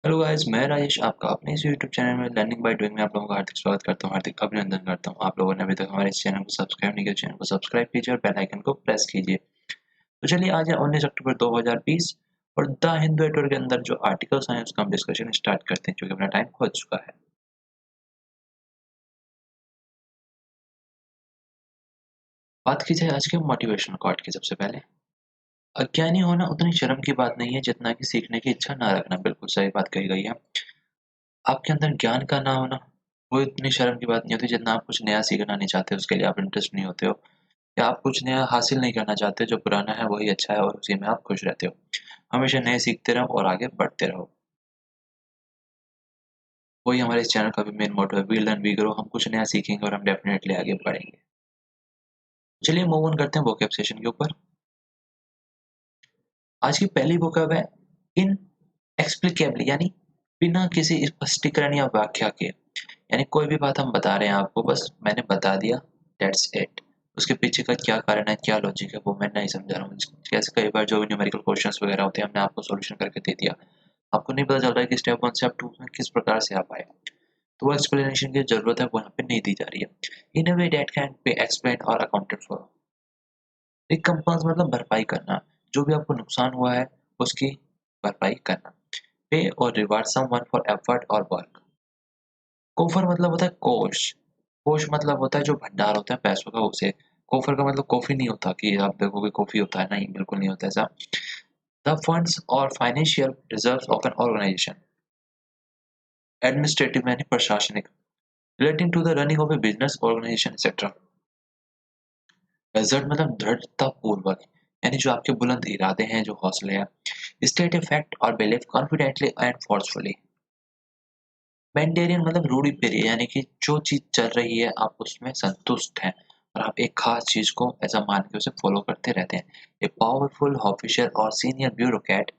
Hello guys, मैं राजेश आपका अपने इस यूट्यूब चैनल में लर्निंग बाय डूइंग में आप लोगों का हार्दिक स्वागत करता हूँ, हार्दिक अभिनंदन करता हूँ। आप लोगों ने अभी तक हमारे इस चैनल को सब्सक्राइब नहीं किया, चैनल को सब्सक्राइब कीजिए और बेल आइकन को प्रेस कीजिए। तो चलिए आज है 19 अक्टूबर 2020 और द हिंदू एडिटर के अंदर जो आर्टिकल्स हैं उसका हम डिस्कशन स्टार्ट करते हैं क्योंकि अपना टाइम हो चुका है। बात की जाए आज के मोटिवेशनल कोट की। सबसे पहले, अज्ञानी होना उतनी शर्म की बात नहीं है जितना कि सीखने की इच्छा ना रखना। बिल्कुल सही बात कही गई है। आपके अंदर ज्ञान का ना होना वो इतनी शर्म की बात नहीं होती जितना आप कुछ नया सीखना नहीं चाहते, उसके लिए आप इंटरेस्ट नहीं होते हो, या आप कुछ नया हासिल नहीं करना चाहते। जो पुराना है वही अच्छा है और उसी में आप खुश रहते हो। हमेशा नए सीखते रहो और आगे बढ़ते रहो। वही हमारे इस चैनल का भी मेन मोटो है, वी लर्न वी ग्रो। हम कुछ नया सीखेंगे और हम डेफिनेटली आगे बढ़ेंगे। चलिए मूव ऑन करते हैं वोकैब सेशन के ऊपर। आज की पहली वोकैब है इन एक्सप्लिकेबली, यानी बिना किसी स्पष्टीकरण या व्याख्या के। यानी कोई भी बात हम बता रहे हैं आपको, बस मैंने बता दिया, दैट्स इट। उसके पीछे का क्या कारण है, क्या लॉजिक है, वो मैं नहीं समझा रहा हूँ। जैसे कई बार जो न्यूमेरिकल क्वेश्चंस वगैरह होते हैं, हमने आपको सॉल्यूशन करके दे दिया, आपको नहीं पता चल रहा है कि स्टेप 1 से स्टेप 2 में किस प्रकार से आप आए, तो वो एक्सप्लेनेशन की जरूरत है, वो यहाँ पे नहीं दी जा रही है। In a way that can be explain और अकाउंटेड फॉर। रिकम्पेंस मतलब भरपाई करना, जो भी आपको नुकसान हुआ है उसकी भरपाई करना। पे और रिवार्ड समवन फॉर एफर्ट और वर्क। कोफर मतलब होता है कोष। कोष मतलब होता है जो भंडार होता है पैसों का, उसे। कोफर का मतलब कॉफी नहीं होता कि आप देखोगे कॉफी होता है, नहीं, बिल्कुल नहीं होता ऐसा। द फंड्स और financial reserves of an organisation. Administrative यानी प्रशासनिक, relating to the running of a business organisation etcetera. Result मतलब दृढ़ता पूर्वक, यानी जो आपके बुलंद इरादे हैं, जो हौसले हैं। स्टेट ए फैक्ट और believe confidently and forcefully. Mandarin मतलब रूढ़िप्रिय, यानी कि जो चीज चल रही है आप उसमें संतुष्ट हैं और आप एक खास चीज को ऐसा मान के उसे फॉलो करते रहते हैं। ए पावरफुल ऑफिसर और senior bureaucrat,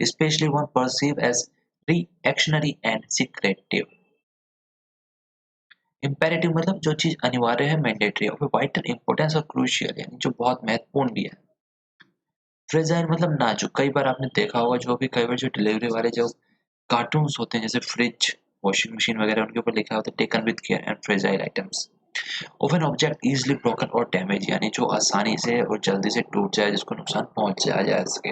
specially one perceive as reactionary and secretive. Imperative मतलब जो चीज अनिवार्य है, मैंडेटरी ऑफ वाइटल इंपॉर्टेंस और क्रूशियल, यानी जो बहुत महत्वपूर्ण भी है। फ्रेजाइल मतलब नाजुक। कई बार आपने देखा होगा, जो भी कई बार जो डिलीवरी वाले जो कार्टून्स होते हैं, जैसे फ्रिज, वॉशिंग मशीन वगैरह, उनके ऊपर लिखा होता है taken with care and fragile items. Of an object easily broken और डैमेज, यानी जो आसानी से और जल्दी से टूट जाए, जिसको नुकसान पहुंच जाया जा सके।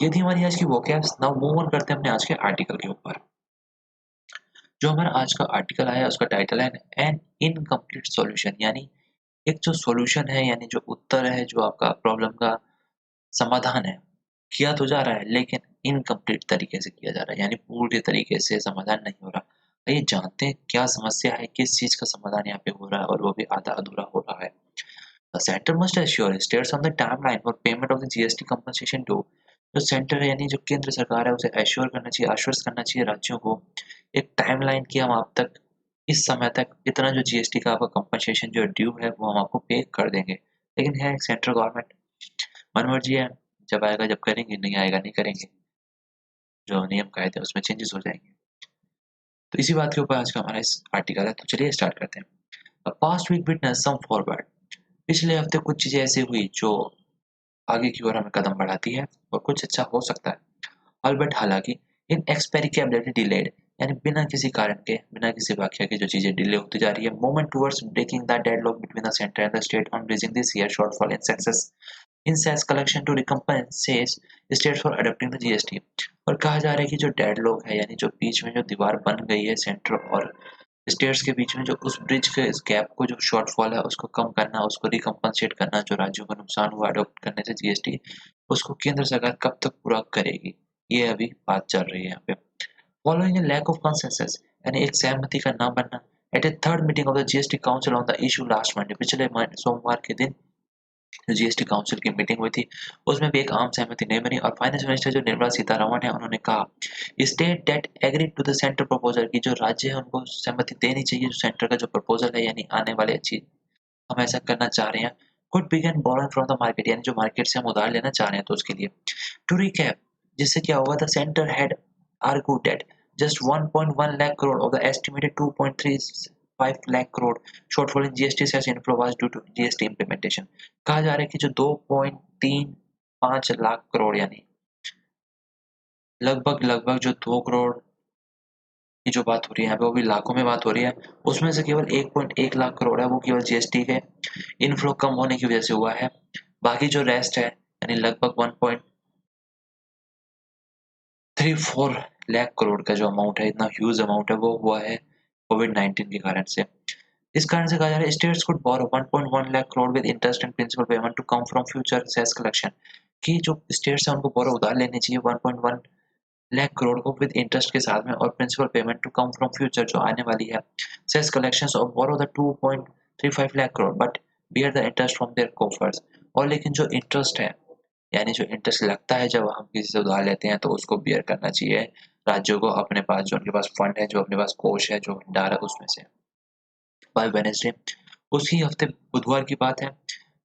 ये थी हमारी आज की वोकैब्स। नाउ मूव ऑन करते हैं अपने आज के आर्टिकल के ऊपर। जो हमारा आज का आर्टिकल आया उसका टाइटल है एन इनकम्प्लीट सॉल्यूशन, यानी एक जो सॉल्यूशन है, यानी जो उत्तर है, जो आपका प्रॉब्लम का समाधान है, किया तो जा रहा है लेकिन इनकम्प्लीट तरीके से किया जा रहा है, यानी पूरे तरीके से समाधान नहीं हो रहा। आइए जानते हैं क्या समस्या है, किस चीज का समाधान यहाँ पे हो रहा है और वो भी आधा अधूरा हो रहा है। The centre must assure states on the timeline for payment of the GST compensation to. जो सेंटर है, यानी जो केंद्र सरकार है, उसे एश्योर करना चाहिए, आश्वस्त करना चाहिए राज्यों को एक टाइमलाइन कि हम आप तक इस समय तक इतना जो जीएसटी का आपका कंपनसेशन जो ड्यू है वो हम आपको पे कर देंगे। लेकिन है सेंट्रल गवर्नमेंट मनमर्जी है, जब आएगा जब करेंगे, नहीं आएगा नहीं करेंगे, जो नियम कायदे उसमें चेंजेस हो जाएंगे। तो इसी बात के ऊपर आज का हमारा इस आर्टिकल है, तो चलिए स्टार्ट करते हैं। पास्ट वीक विटनेस सम फॉरवर्ड। पिछले हफ्ते कुछ चीजें ऐसी हुई जो आगे की ओर हमें कदम बढ़ाती है और कुछ अच्छा हो सकता है। अल्बर्ट हालांकि इन एक्सपेरिकेबिलिटी डिलेड, यानी बिना किसी कारण के, बिना किसी व्याख्या के जो चीजें डिले होती जा रही है। Movement towards breaking the deadlock between the centre and the state on bridging this year shortfall in cess collection to recompensate states for adopting the GST. और कहा जा रहा है कि जो डेडलॉक है, यानी जो बीच में जो दीवार बन गई है सेंटर और स्टेट्स के बीच में, जो उस ब्रिज के इस गैप को, जो शॉर्टफॉल है उसको कम करना, उसको रिकम्पेंसेट करना, जो राज्यों को नुकसान हुआ अडॉप्ट करने से जीएसटी, उसको केंद्र सरकार कब तक पूरा करेगी, ये अभी बात चल रही है यहाँ पे। Following a lack of consensus, यानी एक सहमति का ना बनना, at a third meeting of the GST council on the issue last Monday, पिछले सोमवार के दिन जो जीएसटी काउंसिल की मीटिंग हुई थी उसमें भी एक आम सहमति नहीं बनी। और फाइनेंस मिनिस्टर जो निर्मला सीतारमण है, उन्होंने कहा state that agreed to the centre proposal, की जो राज्य है उनको सहमति देनी चाहिए जो सेंटर का जो प्रपोजल है, यानी आने वाले चीज हम ऐसा करना चाह रहे हैं। Could begin borrowing from the market, यानी जो मार्केट से हम उधार लेना चाह रहे हैं, तो उसके लिए टू रिकैप, जिससे क्या होगा, the centre had argued that just 1.1 lakh crore of the estimated 2.35 lakh crore shortfall in GST cess inflow was due to GST implementation। कहा जा रहा है कि जो 2.35 लाख करोड़, यानी लगभग लगभग जो 2 करोड़ की जो बात हो रही है यहाँ पे वो भी लाखों में बात हो रही है। उसमें से केवल 1.1 लाख करोड़ है वो केवल जीएसटी के इनफ्लो कम होने की वजह से हुआ है। बाकी जो रेस्ट है यानी लगभग 1.34 लाख करोड़ का जो अमाउंट है, इतना ह्यूज अमाउंट है, वो हुआ है कोविड-19 के कारण से। इस कारण से कहा जा रहा है states could borrow 1.1 lakh crore with interest and principal payment to come from future cess collection, कि जो स्टेट्स है उनको बोरो उधार लेनी चाहिए 1.1 लाख करोड़ को विद इंटरेस्ट के साथ में और principal payment to come from future जो आने वाली है सेस कलेक्शंस, और borrow the 2.35 lakh crore but bear the interest from their coffers. और लेकिन जो इंटरेस्ट है यानी जो इंटरेस्ट लगता है जब हम किसी से उधार लेते हैं तो उसको बियर करना चाहिए राज्यों को अपने पास, जो उनके पास फंड है, जो अपने पास कोष है, जो भंडार है उसमें से। बाय वेडनेसडे उसी हफ्ते बुधवार की बात है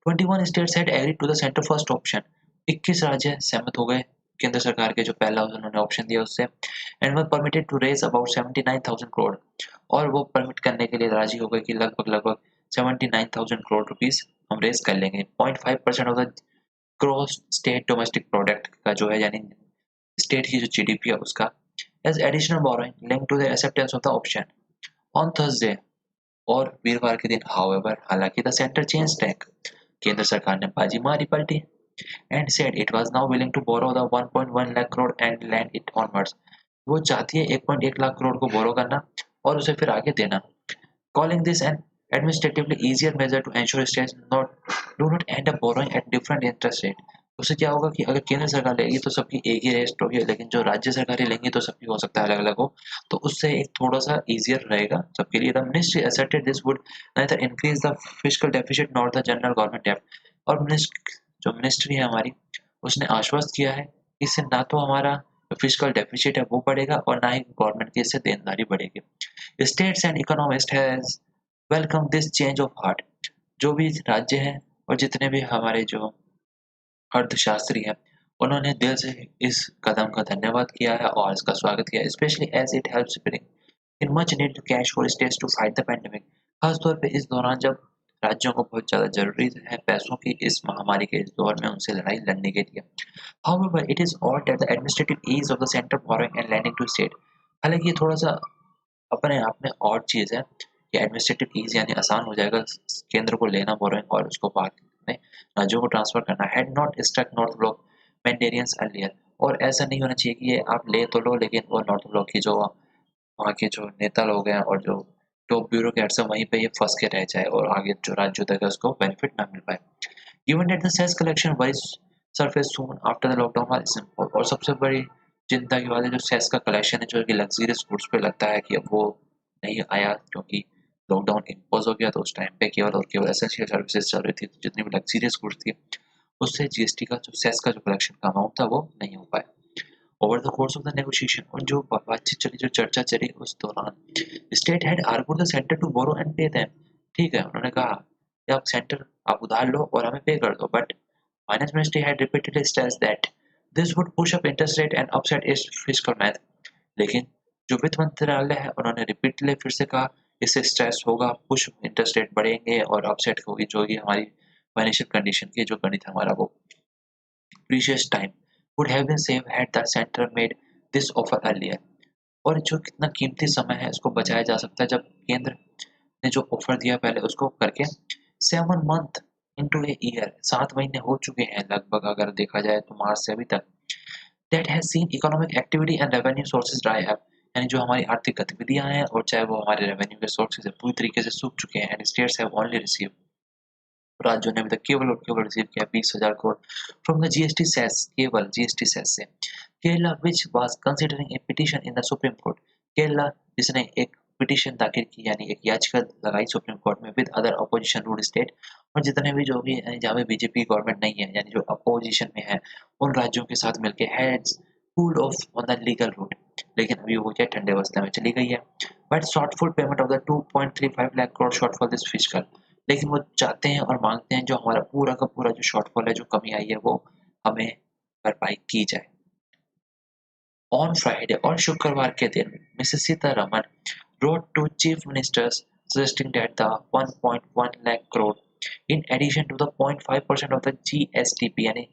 21 states had agreed to the centre first option. 21 राज्य सहमत हो गए केंद्र सरकार के जो पहला उन्होंने ऑप्शन दिया उससे, and were permitted to raise about 79,000 crore, और वो परमिट करने के लिए राजी हो गए कि लगभग लगभग 79,000 करोड़ रुपीस हम रेज कर लेंगे। 0.5% of the gross state domestic product का जो है यानी स्टेट की जो जीडीपी है उसका, as additional borrowing linked to the acceptance of the option on Thursday. और वीरवार के दिन हाउएवर हालांकि द सेंटर चेंज टैक, केंद्र सरकार ने बाजी मारी पलटी and said it was now willing to borrow the 1.1 lakh crore and land it onwards. वो चाहती है 1.1 लाख करोड़ को बोरो करना और उसे फिर आगे देना, calling this an administratively easier measure to ensure states do not end up borrowing at different interest rate। उससे क्या होगा कि अगर केंद्र सरकार लेगी तो सबकी एक ही रेट होगी, लेकिन जो राज्य सरकारें लेंगी तो सबकी हो सकता है अलग अलग हो, तो उससे एक थोड़ा सा इजियर रहेगा सबके लिए। The ministry asserted this would neither increase the fiscal deficit nor the general government debt। और जो मिनिस्ट्री है हमारी उसने आश्वस्त किया है कि इससे ना तो हमारा फिजिकल डेफिसिट है वो बढ़ेगा और ना ही गवर्नमेंट की इससे देनदारी बढ़ेगी। States and economist has welcome this change of heart. जो भी राज्य हैं और जितने भी हमारे जो अर्थशास्त्री हैं उन्होंने दिल से इस कदम का धन्यवाद किया है और इसका स्वागत किया है, specially as it helps bring in much needed cash for states to fight the pandemic. खासतौर पे इस दौरान जब राज्यों को बहुत ज़्यादा ज़रूरी है पैसों की इस महामारी के इस दौर में उनसे लड़ाई लड़ने के लिए। However, it is odd that the administrative ease of the center borrowing and lending to state, हालांकि ये थोड़ा सा अपने आप में और चीज़ है कि एडमिनिस्ट्रेटिव ईज़ यानी आसान हो जाएगा केंद्र को लेना बोरोइंग और उसको बाद में राज्यों को ट्रांसफर करना। Had not struck North Block mandarins earlier, और ऐसा नहीं होना चाहिए कि ये आप ले तो लो लेकिन वो नॉर्थ ब्लॉक की जो वहाँ के जो नेता लोग हैं और जो टॉप ब्यूरोक्रेट्स हैं वहीं पे ये फंस के रह जाए और आगे जो राज्यों तक है उसको बेनिफिट ना मिल पाए। Given that the cess collection wise surface soon after the lockdown was simple, और सबसे बड़ी चिंता की बात है जो सेस का कलेक्शन है जो कि लग्जरियस गुड्स पे लगता है कि अब वो नहीं आया क्योंकि लॉकडाउन इम्पोज हो गया, तो उस टाइम पे केवल और केवल एसेंशियल सर्विसेज चल रही थी, तो जितनी भी लग्जरियस गुड्स थी उससे जीएसटी का जो सेस का जो कलेक्शन का अमाउंट था वो नहीं हो पाया। Over the course of the negotiation, और जो बातचीत चली, जो चर्चा चली उस दौरान state had argued the centre to borrow and pay them. ठीक है, उन्होंने कहा कि आप सेंटर आप उधार लो और हमें पे कर दो, but finance ministry had repeatedly stressed that this would push up interest rate and upset it's fiscal math. लेकिन जो वित्त मंत्रालय है उन्होंने रिपीटली फिर से कहा इससे स्ट्रेस होगा, पुश इंटरेस्ट रेट बढ़ेंगे और अपसेट होगी जो कि हमारी फाइनेंशियल कंडीशन की जो गणित हमारा वो precious time would have been saved had the center made this offer earlier। और जो कितना कीमती समय है इसको बचाया जा सकता है जब केंद्र ने जो ऑफर दिया पहले उसको करके। 7 मंथ इनटू ए ईयर, 7 महीने हो चुके हैं लगभग अगर देखा जाए तो मार्च से अभी तक। That has seen economic activity and revenue sources dry up, यानी जो हमारी आर्थिक गतिविधियां हैं और चाहे वो हमारे रेवेन्यू के सोर्सेज है पूरी तरीके से सूख चुके हैं। And states have only receive, राज्यों ने अभी तक केवल और केवल रिसीव किया 20,000 crore from the GST cess, केवल जीएसटी सेस से। Kerala which was considering a petition in the supreme court, Kerala जिसने एक पिटीशन दाखिल की यानी एक याचिका लगाई सुप्रीम कोर्ट में with other opposition rule state, और जितने भी जो भी जहाँ पे बीजेपी गवर्नमेंट नहीं है यानी जो अपोजिशन में है उन राज्यों के साथ मिलकर heads cooled off on the legal route, लेकिन अभी वो क्या ठंडे अवस्था में चली गई है। But shortfall payment of the 2.35 lakh crore shortfall this physical, लेकिन वो चाहते हैं और मांगते हैं जो हमारा पूरा का पूरा जो शॉर्टफॉल है जो कमी आई है वो हमें भरपाई की जाए। ऑन फ्राइडे और शुक्रवार के दिन Mrs Sitharaman wrote to chief ministers suggesting that the 1.1 lakh crore in addition to the 0.5% of the GSTP यानी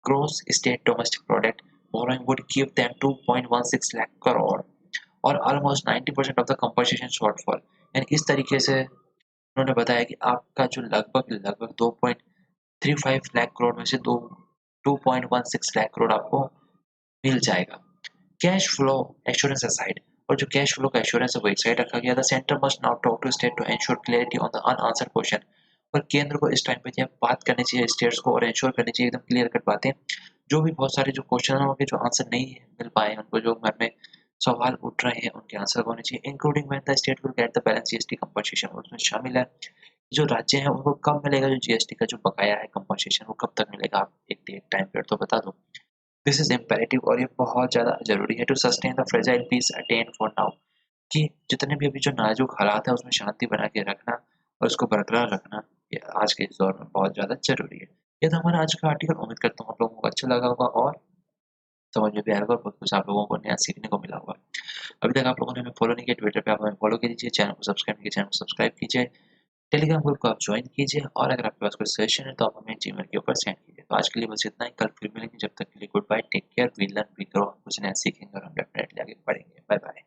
gross state domestic product borrowing would give them 2.16 lakh crore, और almost 90% of the compensation shortfall. यानी इस तरीके से उन्होंने बताया कि आपका जो लगभग 2.35 लाख करोड़ में से 2.16 लाख करोड़ आपको मिल जाएगा। कैश फ्लो एश्योरेंस असाइड, और जो कैश फ्लो का एश्योरेंस है वो एक साइड रखा गया था। Centre must now talk to state to ensure clarity on the unanswered question. और केंद्र को इस टाइम पे जो है बात करनी चाहिए स्टेट्स को और एंश्योर करनी चाहिए एकदम क्लियर कट बातें। जो भी बहुत सारे जो क्वेश्चन हैं उनके जो आंसर नहीं मिल पाए, उनको जो मन में सवाल उठ रहे हैं उनके आंसर होने चाहिए, including when the state will get the balance GST compensation. उसमें शामिल है जो राज्य हैं उनको कब मिलेगा जो जीएसटी का जो बकाया है कंपनसेशन, वो कब तक मिलेगा, आप एक डेट टाइम पीरियड तो बता दो। दिस इज इम्पेरेटिव और ये बहुत ज़्यादा ज़रूरी है to sustain the fragile peace attain for now, कि जितने भी अभी जो नाजुक हालात है उसमें शांति बना के रखना और उसको बरकरार रखना, ये आज के इस दौर में बहुत ज़्यादा ज़रूरी है। ये था हमारा आज का आर्टिकल। उम्मीद करता हूँ आप लोगों को अच्छा लगा होगा और समझ में भी आएगा और बहुत कुछ आप लोगों को नया सीखने को मिला होगा। अभी तक आप लोगों ने हमें फॉलो नहीं किया, ट्विटर पे आप हमें फॉलो कीजिए, चैनल को सब्सक्राइब नहीं किया चैनल को सब्सक्राइब कीजिए, टेलीग्राम ग्रुप को आप ज्वाइन कीजिए और अगर आपके पास कोई सजेशन है तो आप हमें जीमेल के ऊपर सेंड कीजिए। तो आज के लिए बस इतना ही, कल फिर मिलेंगे, जब तक के लिए goodbye, take care, we learn we grow, कुछ नया सीखेंगे और हम डेफिनेटली